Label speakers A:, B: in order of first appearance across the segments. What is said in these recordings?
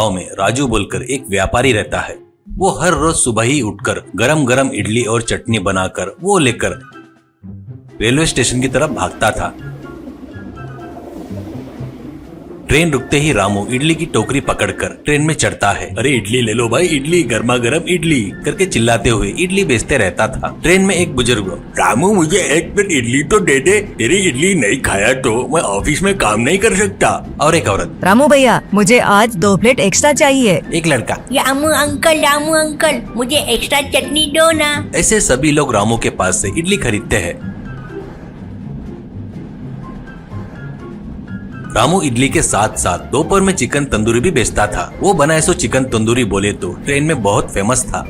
A: गांव में राजू बोलकर एक व्यापारी रहता है। वो हर रोज सुबह ही उठकर गरम गरम इडली और चटनी बनाकर वो लेकर रेलवे स्टेशन की तरफ भागता था। ट्रेन रुकते ही रामू इडली की टोकरी पकड़कर ट्रेन में चढ़ता है। अरे इडली ले लो भाई, इडली, गर्मा गर्म इडली करके चिल्लाते हुए इडली बेचते रहता था। ट्रेन में एक बुजुर्ग,
B: रामू मुझे एक प्लेट इडली तो दे दे, तेरी इडली नहीं खाया तो मैं ऑफिस में काम नहीं कर सकता।
A: और एक औरत,
C: रामू भैया मुझे आज 2 प्लेट एक्स्ट्रा चाहिए।
A: एक लड़का,
D: रामू अंकल मुझे एक्स्ट्रा चटनी दो ना।
A: ऐसे सभी लोग रामू के पास से इडली खरीदते हैं। रामू इडली के साथ साथ दोपहर में चिकन तंदूरी भी बेचता था। वो बनाए सो चिकन तंदूरी बोले तो ट्रेन में बहुत फेमस था।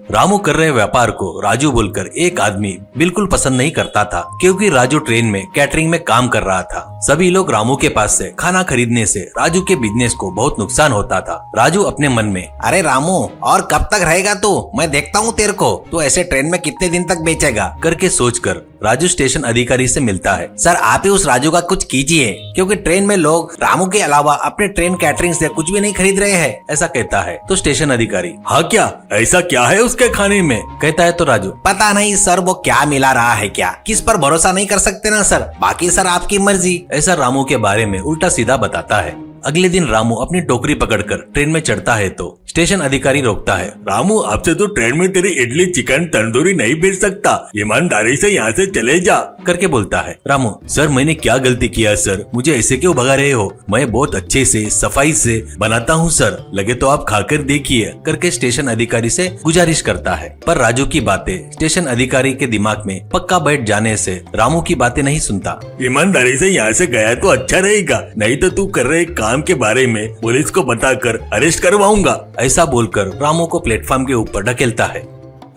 A: रामू कर रहे व्यापार को राजू बोलकर एक आदमी बिल्कुल पसंद नहीं करता था, क्योंकि राजू ट्रेन में कैटरिंग में काम कर रहा था। सभी लोग रामू के पास से खाना खरीदने से राजू के बिजनेस को बहुत नुकसान होता था। राजू अपने मन में,
E: अरे रामू और कब तक रहेगा तू, मैं देखता हूँ तेरे को, तू ऐसे ट्रेन में कितने दिन तक बेचेगा
A: करके सोचकर राजू स्टेशन अधिकारी से मिलता है।
E: सर आप ही उस राजू का कुछ कीजिए, क्योंकि ट्रेन में लोग रामू के अलावा अपने ट्रेन कैटरिंग से कुछ भी नहीं खरीद रहे हैं।
A: ऐसा कहता है तो स्टेशन अधिकारी,
B: हाँ क्या ऐसा क्या है उसके खाने में,
A: कहता है तो राजू,
E: पता नहीं सर वो क्या मिला रहा है, क्या किस पर भरोसा नहीं कर सकते ना सर, बाकी सर आपकी मर्जी।
A: ऐसा रामू के बारे में उल्टा सीधा बताता है। अगले दिन रामू अपनी टोकरी पकड़कर ट्रेन में चढ़ता है तो स्टेशन अधिकारी रोकता है।
B: रामू आपसे तो ट्रेन में तेरी इडली चिकन तंदूरी नहीं बेच सकता, ईमानदारी से यहाँ से चले जा
A: करके बोलता है। रामू, सर मैंने क्या गलती किया सर, मुझे ऐसे क्यों भगा रहे हो, मैं बहुत अच्छे से सफाई से बनाता हूँ सर, लगे तो आप खाकर देखिए करके स्टेशन अधिकारी से गुजारिश करता है। पर राजू की बातें स्टेशन अधिकारी के दिमाग में पक्का बैठ जाने से रामू की बातें नहीं सुनता।
B: ईमानदारी से यहाँ से गया तो अच्छा रहेगा, नहीं तो तू कर रहे काम के बारे में पुलिस को बताकर अरेस्ट करवाऊंगा।
A: ऐसा बोलकर रामू को प्लेटफॉर्म के ऊपर ढकेलता है।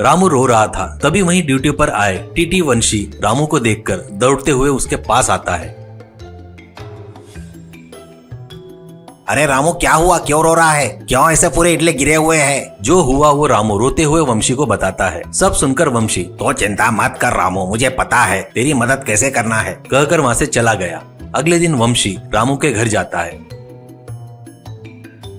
A: रामू रो रहा था, तभी वहीं ड्यूटी पर आए टीटी वंशी रामू को देखकर दौड़ते हुए उसके पास आता है।
E: अरे रामू क्या हुआ, क्यों रो रहा है, क्यों ऐसे पूरे इडली गिरे हुए हैं?
A: जो हुआ वो रामू रोते हुए वंशी को बताता है। सब सुनकर वंशी,
E: तो चिंता मत कर रामू, मुझे पता है तेरी मदद कैसे करना है,
A: कहकर वहाँ से चला गया। अगले दिन वंशी रामू के घर जाता है।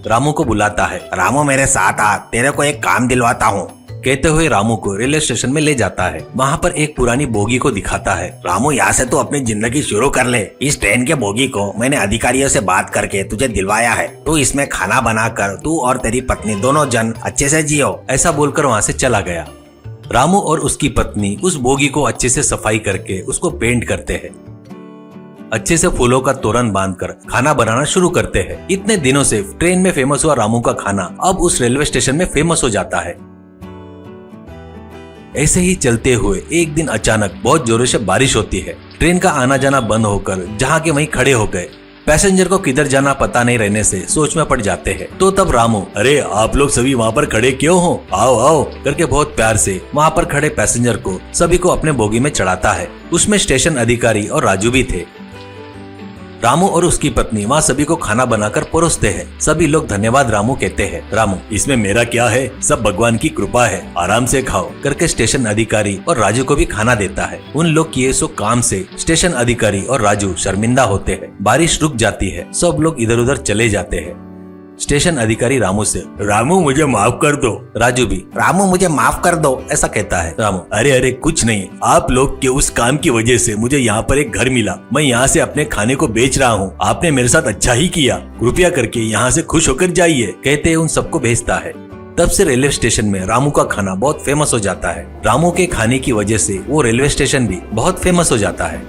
A: रामू को बुलाता है।
E: रामू मेरे साथ आ, तेरे को एक काम दिलवाता हूँ,
A: कहते हुए रामू को रेलवे स्टेशन में ले जाता है। वहाँ पर एक पुरानी बोगी को दिखाता है।
E: रामू यहाँ से तू अपनी जिंदगी शुरू कर ले, इस ट्रेन के बोगी को मैंने अधिकारियों से बात करके तुझे दिलवाया है, तू इसमें खाना बनाकर तू और तेरी पत्नी दोनों जन अच्छे से जियो।
A: ऐसा बोलकर वहाँ से चला गया। रामू और उसकी पत्नी उस बोगी को अच्छे से सफाई करके उसको पेंट करते हैं। अच्छे से फूलों का तोरण बांधकर खाना बनाना शुरू करते हैं। इतने दिनों से ट्रेन में फेमस हुआ रामू का खाना अब उस रेलवे स्टेशन में फेमस हो जाता है। ऐसे ही चलते हुए एक दिन अचानक बहुत जोरों से बारिश होती है। ट्रेन का आना जाना बंद होकर जहाँ के वहीं खड़े हो गए। पैसेंजर को किधर जाना पता नहीं रहने से सोच में पड़ जाते हैं। तो तब रामू,
B: अरे आप लोग सभी वहाँ पर खड़े क्यों हो, आओ आओ
A: करके बहुत प्यार से वहाँ पर खड़े पैसेंजर को सभी को अपने बोगी में चढ़ाता है। उसमें स्टेशन अधिकारी और राजू भी थे। रामू और उसकी पत्नी वहाँ सभी को खाना बनाकर परोसते हैं। सभी लोग धन्यवाद रामू कहते हैं। रामू,
B: इसमें मेरा क्या है, सब भगवान की कृपा है, आराम से खाओ
A: करके स्टेशन अधिकारी और राजू को भी खाना देता है। उन लोग किए सो काम से स्टेशन अधिकारी और राजू शर्मिंदा होते हैं। बारिश रुक जाती है, सब लोग इधर उधर चले जाते हैं। स्टेशन अधिकारी रामू से,
B: रामू मुझे माफ कर दो।
A: राजू भी,
E: रामू मुझे माफ कर दो,
A: ऐसा कहता है। रामू,
B: अरे अरे कुछ नहीं, आप लोग के उस काम की वजह से मुझे यहाँ पर एक घर मिला, मैं यहाँ से अपने खाने को बेच रहा हूँ, आपने मेरे साथ अच्छा ही किया, कृपया करके यहाँ से खुश होकर जाइए,
A: कहते उन सबको भेजता है। तब से रेलवे स्टेशन में रामू का खाना बहुत फेमस हो जाता है। रामू के खाने की वजह से वो रेलवे स्टेशन भी बहुत फेमस हो जाता है।